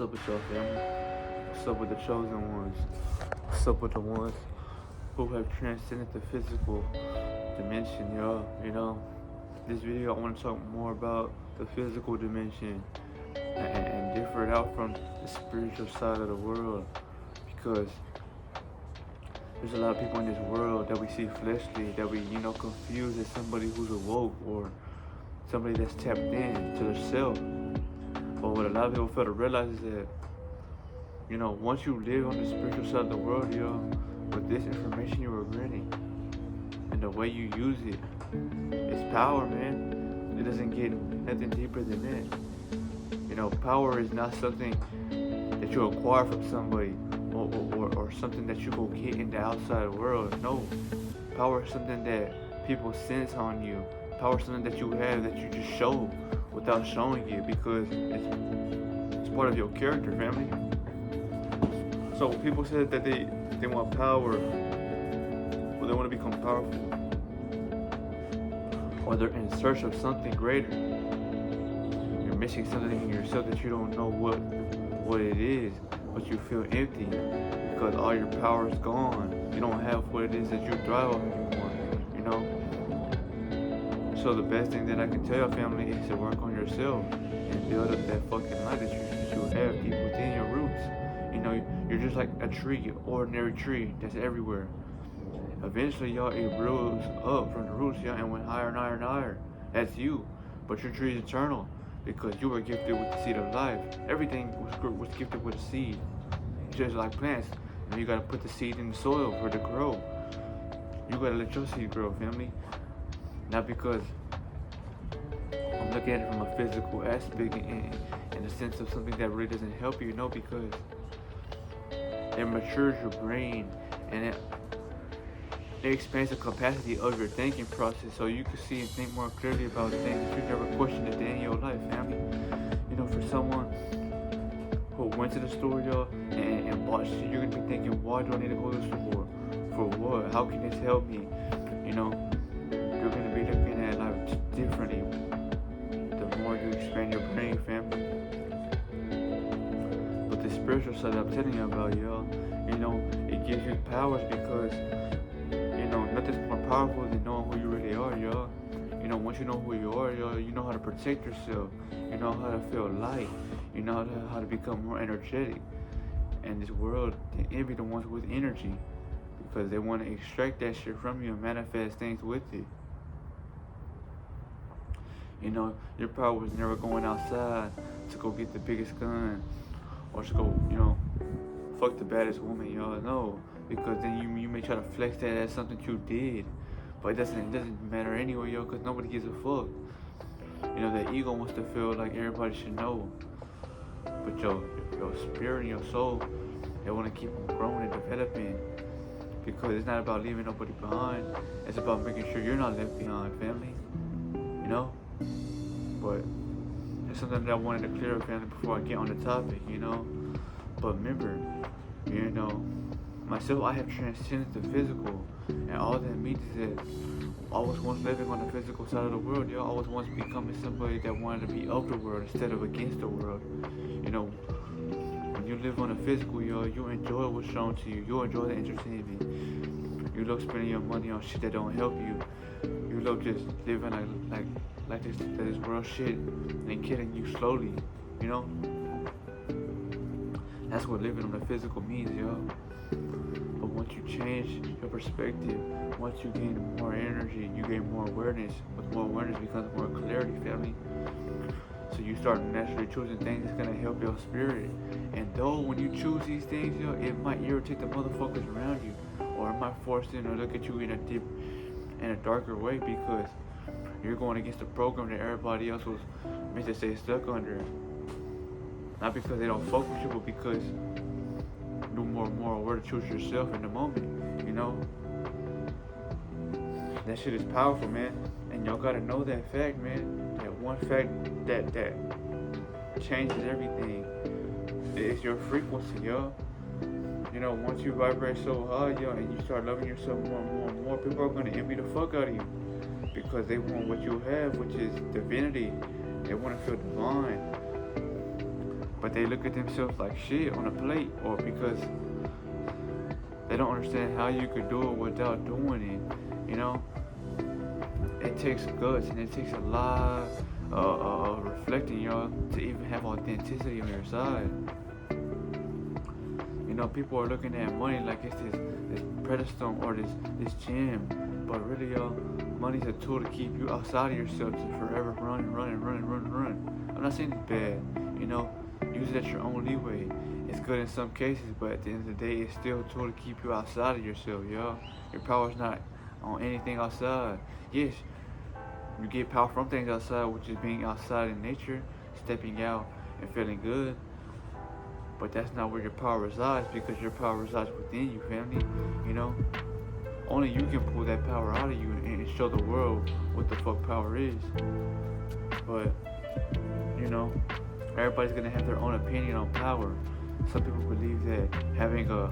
What's up with y'all, family? What's up with the chosen ones? What's up with the ones who have transcended the physical dimension, y'all? This video I want to talk more about the physical dimension and differ it out from the spiritual side of the world, because there's a lot of people in this world that we see fleshly, that we, confuse as somebody who's awoke or somebody that's tapped in to their self. But what a lot of people fail to realize is that, once you live on the spiritual side of the world, with this information you are granting and the way you use it, it's power, man. It doesn't get nothing deeper than that. Power is not something that you acquire from somebody or something that you go get in the outside world. No. Power is something that people sense on you. Power is something that you have that you just show without showing it, because it's part of your character, family. So people say that they want power, or they want to become powerful, or they're in search of something greater. You're missing something in yourself that you don't know what it is, but you feel empty because all your power is gone. You don't have what it is that you thrive on anymore, So the best thing that I can tell your family is to work on yourself and build up that fucking light that you have deep within your roots. You're just like a tree, ordinary tree that's everywhere. Eventually, it grows up from the roots, and went higher and higher and higher. That's you. But your tree is eternal because you were gifted with the seed of life. Everything was gifted with a seed. Just like plants. You gotta put the seed in the soil for it to grow. You gotta let your seed grow, family. Not because I'm looking at it from a physical aspect in the sense of something that really doesn't help you. No, because it matures your brain and it expands the capacity of your thinking process, so you can see and think more clearly about things that you never questioned a day in your life, family. For someone who went to the store, and bought shit, you're gonna be thinking, why do I need to go to the store? For what? How can this help me? You're gonna be looking at life differently the more you expand your brain, family. But the spiritual side I'm telling you about, it gives you powers because, nothing's more powerful than knowing who you really are, Once you know who you are, you know how to protect yourself. You know how to feel light. You know how to become more energetic. And this world, they envy the ones with energy because they want to extract that shit from you and manifest things with it. Your power was never going outside to go get the biggest gun or to go, fuck the baddest woman, No, because then you may try to flex that as something you did, but it doesn't matter anyway, because nobody gives a fuck. The ego wants to feel like everybody should know, but your spirit and your soul, they want to keep on growing and developing, because it's not about leaving nobody behind. It's about making sure you're not left behind, family. But it's something that I wanted to clear up, family, before I get on the topic, But remember, myself, I have transcended the physical, and all that means is that I was once living on the physical side of the world, I was once becoming somebody that wanted to be of the world instead of against the world. When you live on the physical, you enjoy what's shown to you. You enjoy the entertainment. You love spending your money on shit that don't help you. You love just living like this world shit and killing you slowly, That's what living on the physical means, But once you change your perspective, once you gain more energy, you gain more awareness. With more awareness becomes more clarity, family. So you start naturally choosing things that's gonna help your spirit. And though when you choose these things, it might irritate the motherfuckers around you, or it might force them to look at you in a darker way, because you're going against the program that everybody else was meant to stay stuck under. Not because they don't fuck with you, but because you're more aware to choose yourself in the moment, That shit is powerful, man. And y'all gotta know that fact, man. That one fact that changes everything. It's your frequency, Once you vibrate so high, and you start loving yourself more and more and more, people are gonna envy the fuck out of you. Because they want what you have, which is divinity. They want to feel divine. but they look at themselves like shit on a plate, or because they don't understand how you could do it without doing it. You know, it takes guts and it takes a lot of reflecting, y'all, to even have authenticity on your side. You know, people are looking at money like it's this pedestal or this gem, but really, y'all, money's a tool to keep you outside of yourself to forever run. I'm not saying it's bad, you know, use it at your own leeway. It's good in some cases, but at the end of the day, it's still a tool to keep you outside of yourself, y'all. Your power's not on anything outside. Yes, you get power from things outside, which is being outside in nature, stepping out and feeling good. But that's not where your power resides, because your power resides within you, family. You know, only you can pull that power out of you and show the world what the fuck power is. But, you know, everybody's gonna have their own opinion on power. Some people believe that having a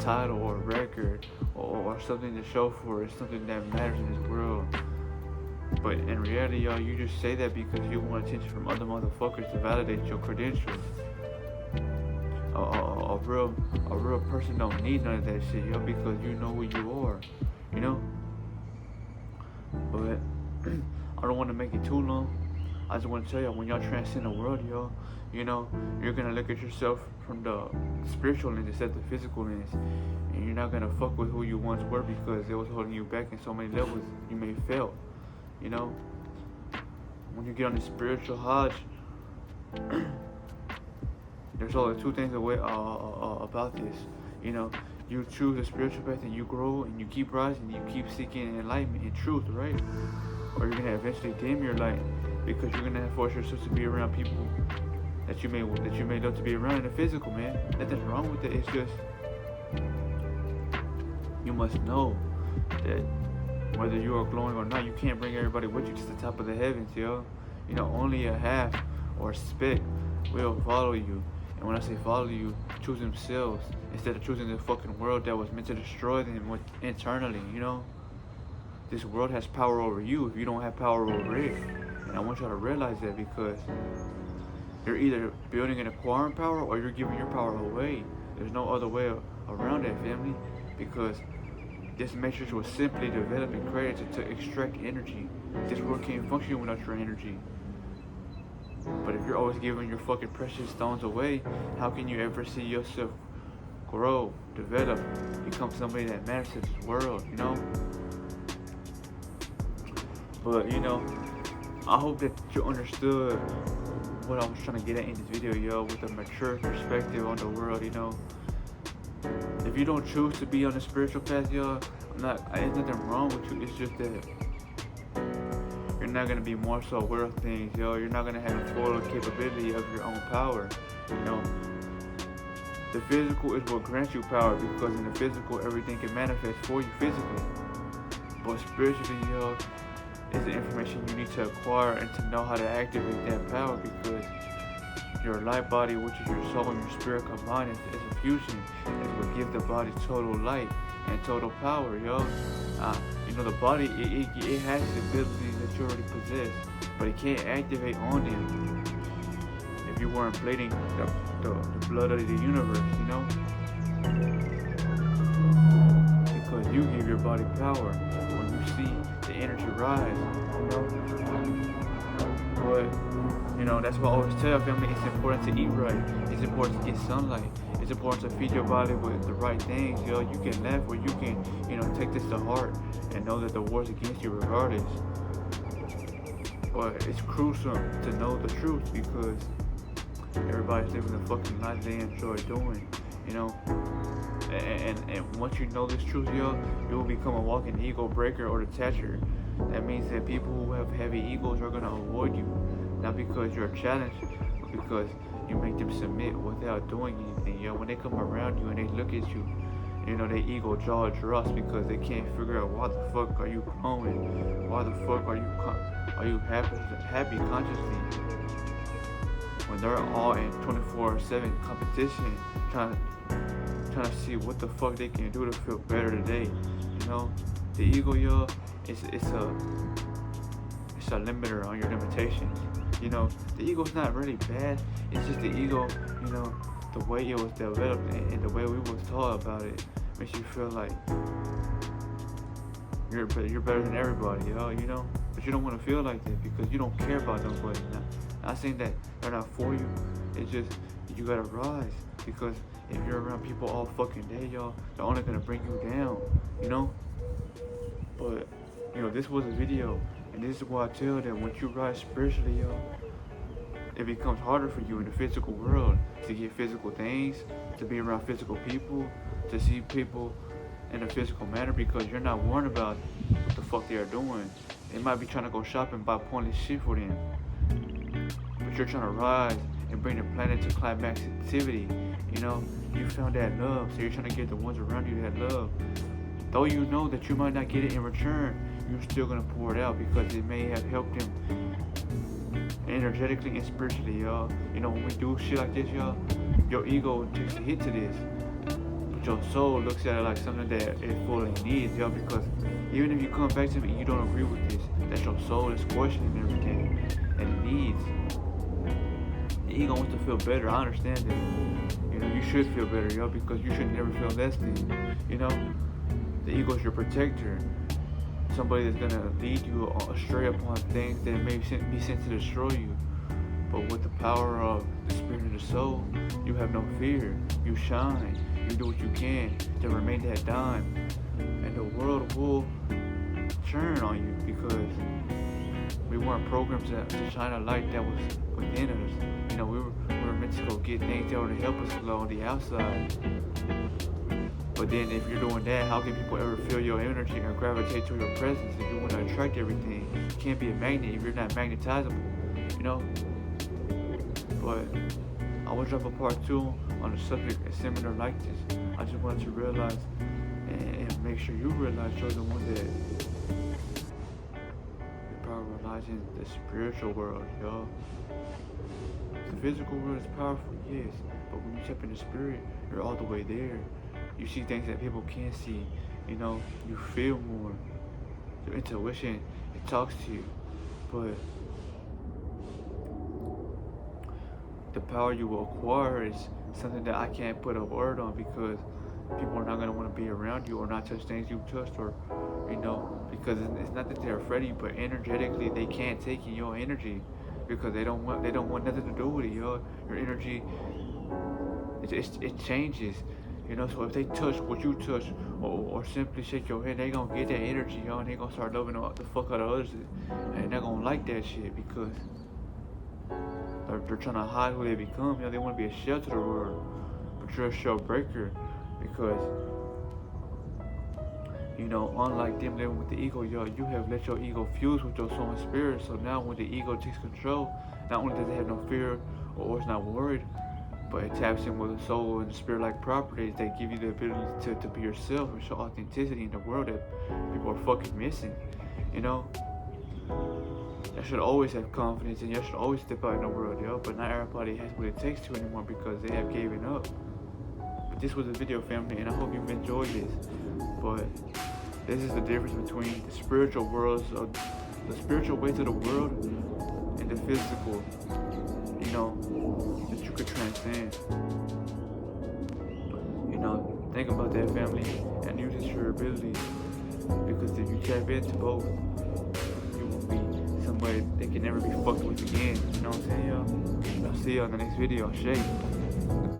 title or a record or something to show for is something that matters in this world. But in reality, y'all, you just say that because you want attention from other motherfuckers to validate your credentials. A real person don't need none of that shit, yo, because you know who you are, you know. But I don't want to make it too long. I just want to tell you, when y'all transcend the world, yo, you know, you're gonna look at yourself from the spiritual lens instead of the physical lens, and you're not gonna fuck with who you once were because it was holding you back in so many levels you may fail. You know, when you get on the spiritual Hajj, there's only two things about this. You know, you choose the spiritual path and you grow and you keep rising, you keep seeking enlightenment and truth, right? Or you're gonna eventually dim your light because you're gonna force yourself to be around people that you may love to be around in the physical, man. Nothing wrong with it. It's just you must know that whether you are glowing or not, you can't bring everybody with you to the top of the heavens, yo. You know, only a half or a speck will follow you. And when I say follow you, choose themselves instead of choosing the fucking world that was meant to destroy them internally, you know? This world has power over you if you don't have power over it. And I want y'all to realize that, because you're either building and acquiring power or you're giving your power away. There's no other way around that, family, because this matrix was simply developed and created to extract energy. This world can't function without your energy. But if you're always giving your fucking precious stones away, how can you ever see yourself grow, develop, become somebody that matters to this world, you know? But, you know, I hope that you understood what I was trying to get at in this video, yo, with a mature perspective on the world, you know? If you don't choose to be on the spiritual path, yo, there's nothing wrong with you. It's just that you're not gonna be more so aware of things, yo. You're not gonna have the full capability of your own power, you know. The physical is what grants you power, because in the physical, everything can manifest for you physically. But spiritually, yo, is the information you need to acquire and to know how to activate that power, because your light body, which is your soul and your spirit combined, is a fusion. It's what gives the body total light and total power, yo. You know, the body, it has the abilities that you already possess, but it can't activate on them if you weren't bleeding the blood of the universe, you know? Because you give your body power when you see the energy rise, you know? But, you know, that's what I always tell family. It's important to eat right. It's important to get sunlight. It's important to feed your body with the right things, yo. You can laugh, or you can, you know, take this to heart and know that the war's against you regardless. But it's crucial to know the truth, because everybody's living the fucking life they enjoy doing, you know. And once you know this truth, yo, you will become a walking ego breaker or detacher. That means that people who have heavy egos are gonna avoid you, not because you're a challenge, but because you make them submit without doing anything, yo. When they come around you and they look at you, you know, they ego jaw drops because they can't figure out why the fuck are you glowing? Why the fuck are you happy consciously? When they're all in 24/7 competition, trying to see what the fuck they can do to feel better today, you know. The ego, yo, it's a limiter on your limitations. You know, the ego's not really bad. It's just the ego, you know, the way it was developed and the way we was taught about it makes you feel like you're better than everybody, you know. But you don't want to feel like that because you don't care about nobody. Not saying that they're not for you. It's just you gotta rise because if you're around people all fucking day, y'all, they're only gonna bring you down, you know. But you know, this was a video, and this is why I tell that once you rise spiritually, y'all, it becomes harder for you in the physical world to get physical things, to be around physical people, to see people in a physical manner because you're not worried about what the fuck they are doing. They might be trying to go shopping and buy pointless shit for them. But you're trying to rise and bring the planet to climax activity. You know, you found that love, so you're trying to give the ones around you that love. Though you know that you might not get it in return, you're still gonna pour it out because it may have helped them energetically and spiritually, y'all. You know, when we do shit like this, y'all, your ego takes a hit to this. But your soul looks at it like something that it fully needs, y'all, because even if you come back to me and you don't agree with this, that your soul is questioning everything that it needs. The ego wants to feel better, I understand that. You know, you should feel better, y'all, because you should never feel less than, you know. The ego is your protector. Somebody that's gonna lead you astray upon things that may be sent to destroy you. But with the power of the spirit of the soul, you have no fear. You shine. You do what you can to remain that dime. And the world will turn on you because we weren't programmed to shine a light that was within us. You know, we were meant to go get things that would help us glow on the outside. But then if you're doing that, how can people ever feel your energy or gravitate to your presence if you want to attract everything? You can't be a magnet if you're not magnetizable, you know? But I will drop a part 2 on a subject similar like this. I just want you to realize and make sure you realize you're the one that the power relies in the spiritual world, y'all. The physical world is powerful, yes, but when you tap in the spirit, you're all the way there. You see things that people can't see, you know, you feel more. Your intuition, it talks to you. But the power you will acquire is something that I can't put a word on because people are not going to want to be around you or not touch things you've touched or, you know, because it's not that they're afraid of you, but energetically they can't take in your energy because they don't want nothing to do with it, yo. Your energy, it changes. You know, so if they touch what you touch or simply shake your head, they gonna get that energy, yo, and they gonna start loving the fuck out of others. And they're gonna like that shit because they're trying to hide who they become. You know, they wanna be a shell to the world. But you're a shell breaker because, you know, unlike them living with the ego, yo, you have let your ego fuse with your soul and spirit. So now when the ego takes control, not only does it have no fear or it's not worried, but it taps in with the soul and the spirit-like properties that give you the ability to be yourself and show authenticity in the world that people are fucking missing, you know? You should always have confidence and you should always step out in the world, yo, but not everybody has what it takes to anymore because they have given up. But this was a video, family, and I hope you've enjoyed this. But this is the difference between the spiritual worlds, of the spiritual ways of the world and the physical, you know, that you could transcend. You know, think about that, family, and use it to your abilities. Because if you tap into both, you will be somebody that can never be fucked with again. You know what I'm saying, y'all? I'll see y'all in the next video. Shake.